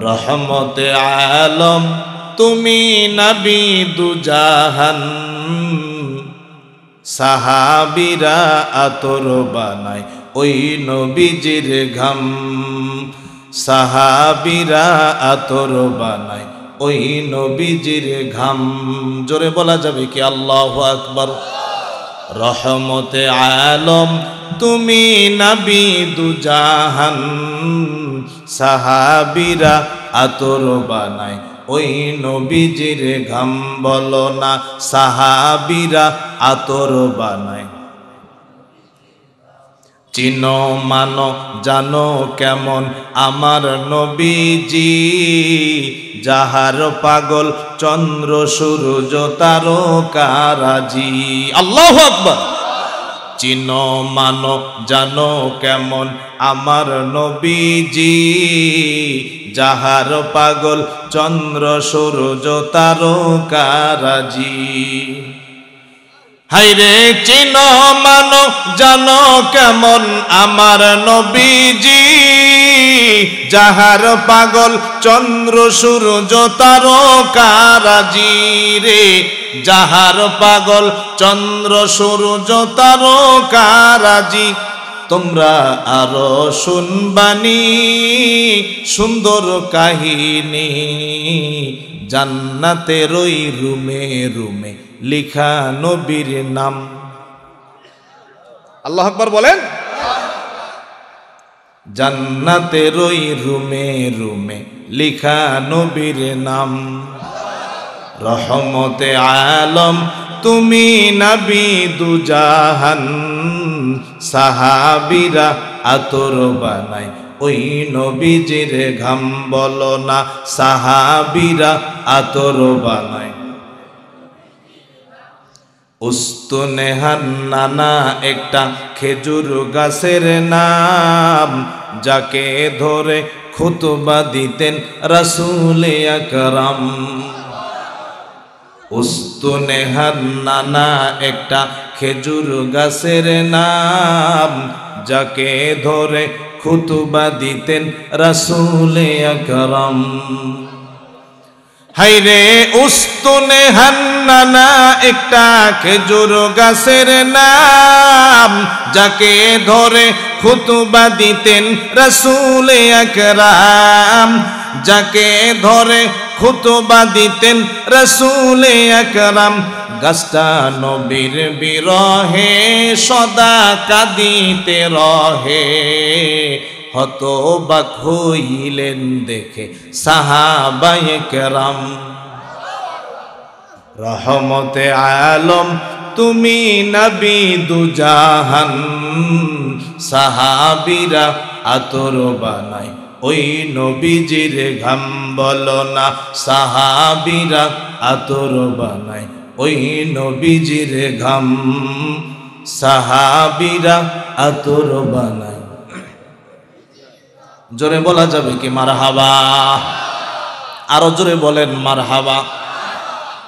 রহমতে আলম তুমি নবী দুজাহান, সাহাবীরা আতর বানায় ওই নবীজির ঘাম, সাহাবীরা আতর বানায় ওই নবীজির ঘাম। জোরে বলা যাবে কি আল্লাহু আকবার। রহমতে আলম তুমি নবী দুজাহান, সাহাবীরা আতর বানায় ওই নবীজির ঘাম। বলো না সাহাবীরা আতর বানায়। চিনো মানো জানো কেমন আমার নবীজি, যাহার পাগল চন্দ্র সূর্য তারকারাজি। আল্লাহু আকবার। চিনো মানো জানো কেমন আমার নবীজি, যাহার পাগল চন্দ্র সূর্য তারকারাজি। হাইরে চিনো মানো জানো কেমন আমার নবীজি, যাহার পাগল চন্দ্র সূর্য তারকারাজি রে, যাহার পাগল চন্দ্র সূর্য তারকারাজি। তোমরা আরো শুনবানি সুন্দর কাহিনী, জান্নাতের ওই রুমে রুমে লিখা নবীর নাম। আল্লাহু আকবার বলেন। জান্নাতের ওই রুমে রুমে লিখা নবীর নাম। রহমতে আলম তুমি নবী দুজাহান, সাহাবীরা আতর বানায় ওই নবীজির ঘাম। বলো না সাহাবীরা আতর বানায়। উস্তুনে হান্নানা একটা খেজুর গাছের নাম, যাকে ধরে খুতবা দিতেন রাসূল আকরাম। উস্তুনে হান্নানা একটা খেজুর গাছের নাম, যাকে ধরে খুতবা দিতেন রাসূল আকরাম। হাইরে উস্তুনে হান্নানা একটা খেজুর গাছের নাম, যাকে ধরে খুতবা দিতেন রাসূল আকরাম, যাকে ধরে খুতবা দিতেন রাসূল আকরাম। গাছটা নবীর বিরহে সদা কাঁদিতে রহে, হতবাক হইলেন দেখে সাহাবায়ে কেরাম। রহমতে আলম তুমি নবী দুজাহান, সাহাবীরা আতর বানায় ওই নবীজির ঘাম। বলো না সাহাবীরা আতর বানায় ওই নবীজির ঘাম, সাহাবীরা আতর বানায়। জোরে বলা যাবে কি মারহাবা? আরো জোরে বলেন মারহাবা।